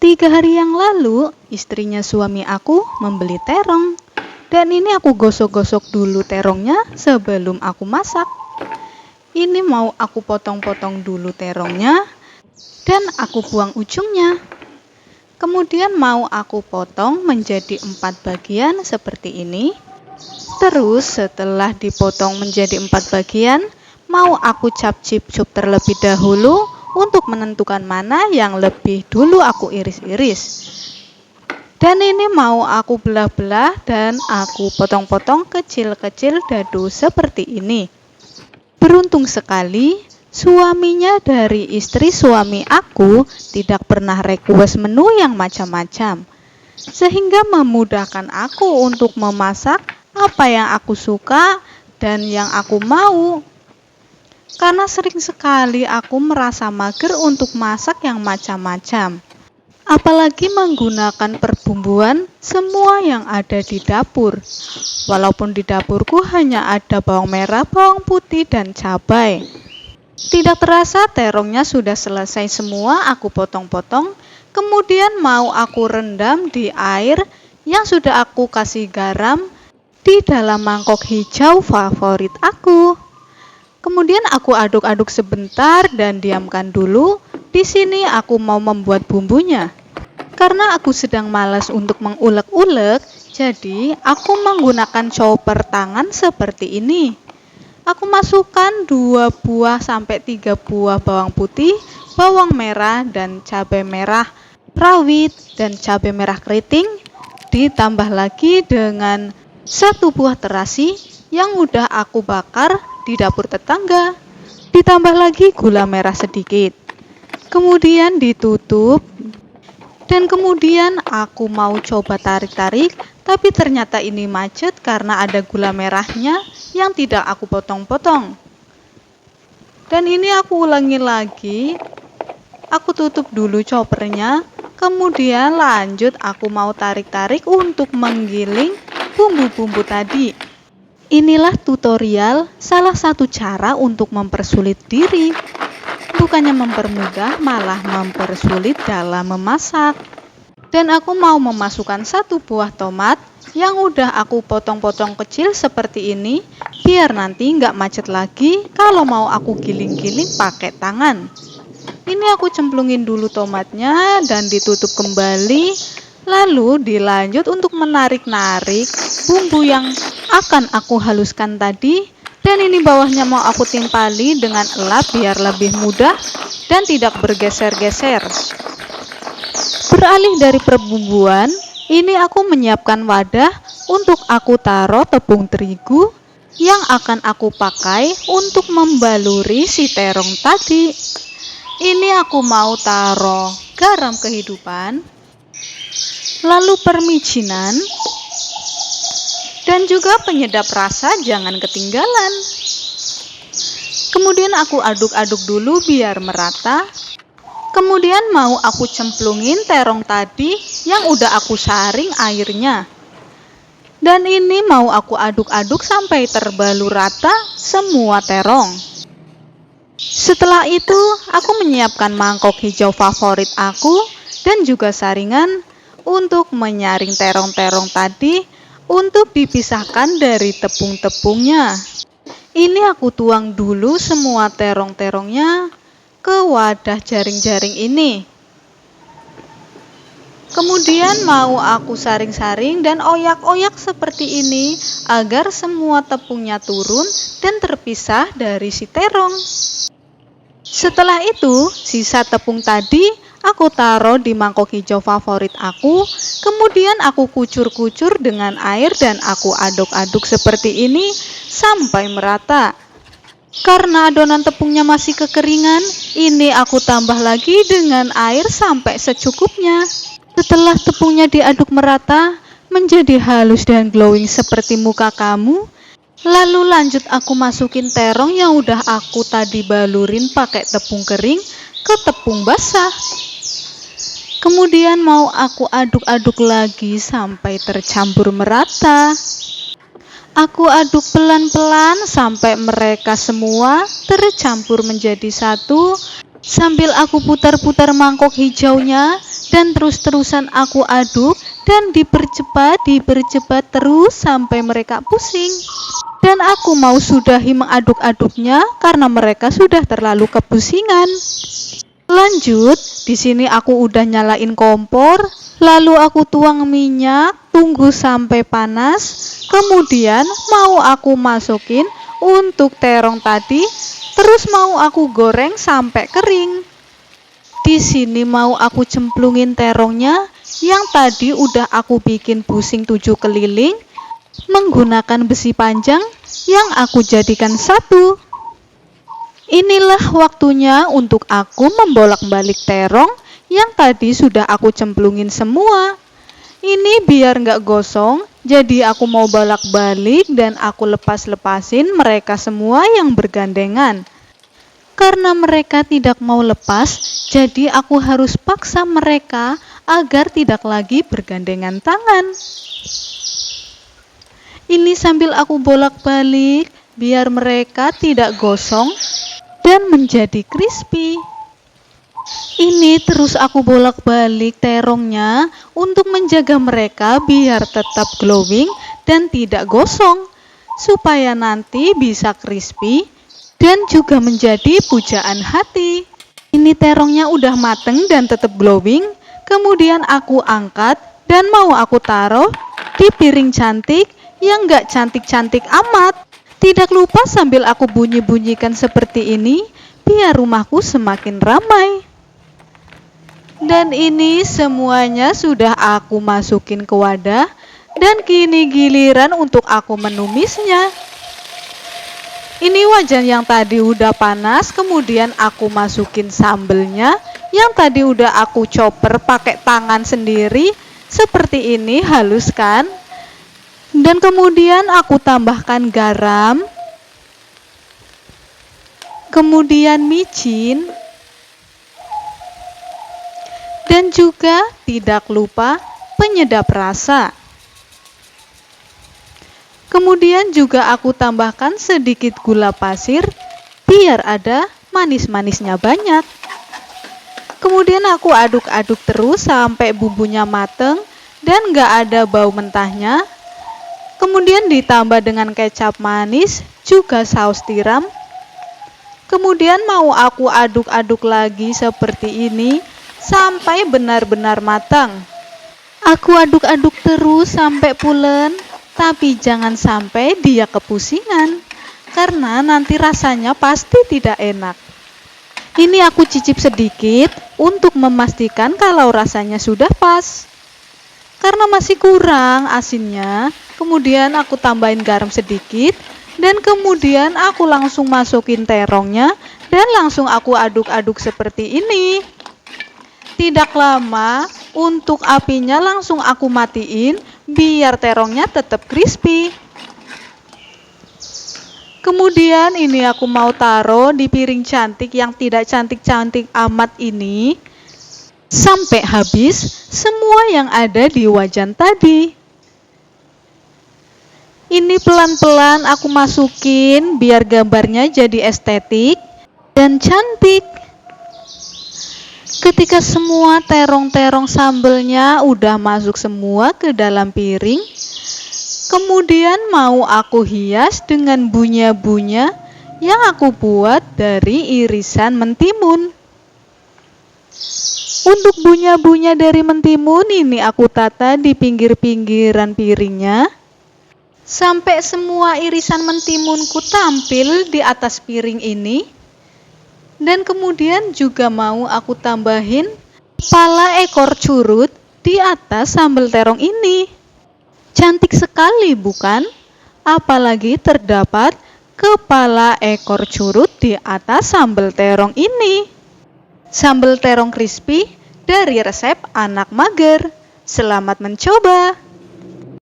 3 hari yang lalu, istrinya suami aku membeli terong. Dan ini aku gosok-gosok dulu terongnya sebelum aku masak. Ini mau aku potong-potong dulu terongnya dan aku buang ujungnya. Kemudian mau aku potong menjadi 4 bagian seperti ini. Terus setelah dipotong menjadi 4 bagian, mau aku cap-cip-cup terlebih dahulu untuk menentukan mana yang lebih dulu aku iris-iris. Dan ini mau aku belah-belah dan aku potong-potong kecil-kecil dadu seperti ini. Beruntung sekali, suaminya dari istri suami aku tidak pernah request menu yang macam-macam. Sehingga memudahkan aku untuk memasak apa yang aku suka dan yang aku mau. Karena sering sekali aku merasa mager untuk masak yang macam-macam. Apalagi menggunakan perbumbuan semua yang ada di dapur. Walaupun di dapurku hanya ada bawang merah, bawang putih, dan cabai. Tidak terasa terongnya sudah selesai semua aku potong-potong. Kemudian mau aku rendam di air yang sudah aku kasih garam di dalam mangkok hijau favorit aku. Kemudian aku aduk-aduk sebentar dan diamkan dulu. Di sini aku mau membuat bumbunya. Karena aku sedang malas untuk mengulek-ulek, jadi aku menggunakan chopper tangan seperti ini. Aku masukkan 2 buah sampai 3 buah bawang putih, bawang merah dan cabai merah rawit dan cabai merah keriting. Ditambah lagi dengan 1 buah terasi yang udah aku bakar di dapur tetangga. Ditambah lagi gula merah sedikit. Kemudian ditutup. Dan kemudian aku mau coba tarik-tarik, tapi ternyata ini macet karena ada gula merahnya yang tidak aku potong-potong. Dan ini aku ulangi lagi. Aku tutup dulu choppernya, kemudian lanjut aku mau tarik-tarik untuk menggiling bumbu-bumbu tadi. Inilah tutorial salah satu cara untuk mempersulit diri. Bukannya mempermudah, malah mempersulit dalam memasak. Dan aku mau memasukkan 1 buah tomat yang udah aku potong-potong kecil seperti ini, biar nanti nggak macet lagi kalau mau aku giling-giling pakai tangan. Ini aku cemplungin dulu tomatnya dan ditutup kembali, lalu dilanjut untuk menarik-narik bumbu yang akan aku haluskan tadi. Dan ini bawahnya mau aku timpali dengan elap biar lebih mudah dan tidak bergeser-geser. Beralih dari perbumbuan, ini aku menyiapkan wadah untuk aku taruh tepung terigu yang akan aku pakai untuk membaluri si terong tadi. Ini aku mau taruh garam kehidupan, lalu permicinan, dan juga penyedap rasa jangan ketinggalan. Kemudian aku aduk-aduk dulu biar merata. Kemudian mau aku cemplungin terong tadi yang udah aku saring airnya. Dan ini mau aku aduk-aduk sampai terbalur rata semua terong. Setelah itu, aku menyiapkan mangkok hijau favorit aku dan juga saringan untuk menyaring terong-terong tadi untuk dipisahkan dari tepung-tepungnya. Ini aku tuang dulu semua terong-terongnya ke wadah jaring-jaring ini. Kemudian mau aku saring-saring dan oyak-oyak seperti ini agar semua tepungnya turun dan terpisah dari si terong. Setelah itu, sisa tepung tadi aku taruh di mangkok hijau favorit aku. Kemudian aku kucur-kucur dengan air dan aku aduk-aduk seperti ini sampai merata. Karena adonan tepungnya masih kekeringan, ini aku tambah lagi dengan air sampai secukupnya. Setelah tepungnya diaduk merata, menjadi halus dan glowing seperti muka kamu, lalu lanjut aku masukin terong yang udah aku tadi balurin pakai tepung kering ke tepung basah. Kemudian mau aku aduk-aduk lagi sampai tercampur merata. Aku aduk pelan-pelan sampai mereka semua tercampur menjadi satu. Sambil aku putar-putar mangkok hijaunya dan terus-terusan aku aduk dan dipercepat terus sampai mereka pusing. Dan aku mau sudahi mengaduk-aduknya karena mereka sudah terlalu kepusingan. Lanjut, di sini aku udah nyalain kompor, lalu aku tuang minyak, tunggu sampai panas, kemudian mau aku masukin untuk terong tadi, terus mau aku goreng sampai kering. Di sini mau aku cemplungin terongnya yang tadi udah aku bikin pusing 7 keliling menggunakan besi panjang yang aku jadikan satu. Inilah waktunya untuk aku membolak-balik terong yang tadi sudah aku cemplungin semua. Ini biar nggak gosong, jadi aku mau bolak-balik dan aku lepas-lepasin mereka semua yang bergandengan. Karena mereka tidak mau lepas, jadi aku harus paksa mereka agar tidak lagi bergandengan tangan. Ini sambil aku bolak-balik biar mereka tidak gosong dan menjadi crispy. Ini terus aku bolak-balik terongnya untuk menjaga mereka biar tetap glowing dan tidak gosong, supaya nanti bisa crispy dan juga menjadi pujaan hati. Ini terongnya udah mateng dan tetap glowing, kemudian aku angkat dan mau aku taruh di piring cantik yang gak cantik-cantik amat. Tidak lupa sambil aku bunyi-bunyikan seperti ini, biar rumahku semakin ramai. Dan ini semuanya sudah aku masukin ke wadah, dan kini giliran untuk aku menumisnya. Ini wajan yang tadi udah panas, kemudian aku masukin sambelnya, yang tadi udah aku chopper pakai tangan sendiri, seperti ini halus kan? Dan kemudian aku tambahkan garam, kemudian micin, dan juga tidak lupa penyedap rasa. Kemudian juga aku tambahkan sedikit gula pasir biar ada manis-manisnya banyak. Kemudian aku aduk-aduk terus sampai bumbunya mateng dan gak ada bau mentahnya. Kemudian ditambah dengan kecap manis, juga saus tiram. Kemudian mau aku aduk-aduk lagi seperti ini sampai benar-benar matang. Aku aduk-aduk terus sampai pulen, tapi jangan sampai dia kepusingan, karena nanti rasanya pasti tidak enak. Ini aku cicip sedikit untuk memastikan kalau rasanya sudah pas. Karena masih kurang asinnya, kemudian aku tambahin garam sedikit, dan kemudian aku langsung masukin terongnya, dan langsung aku aduk-aduk seperti ini. Tidak lama, untuk apinya langsung aku matiin, biar terongnya tetap crispy. Kemudian ini aku mau taruh di piring cantik yang tidak cantik-cantik amat ini, sampai habis semua yang ada di wajan tadi. Ini pelan-pelan aku masukin biar gambarnya jadi estetik dan cantik. Ketika semua terong-terong sambelnya udah masuk semua ke dalam piring, kemudian mau aku hias dengan bunya-bunya yang aku buat dari irisan mentimun. Untuk bunya-bunya dari mentimun ini aku tata di pinggir-pinggiran piringnya, sampai semua irisan mentimunku tampil di atas piring ini. Dan kemudian juga mau aku tambahin kepala ekor curut di atas sambal terong ini. Cantik sekali bukan? Apalagi terdapat kepala ekor curut di atas sambal terong ini. Sambal terong crispy dari resep anak mager. Selamat mencoba!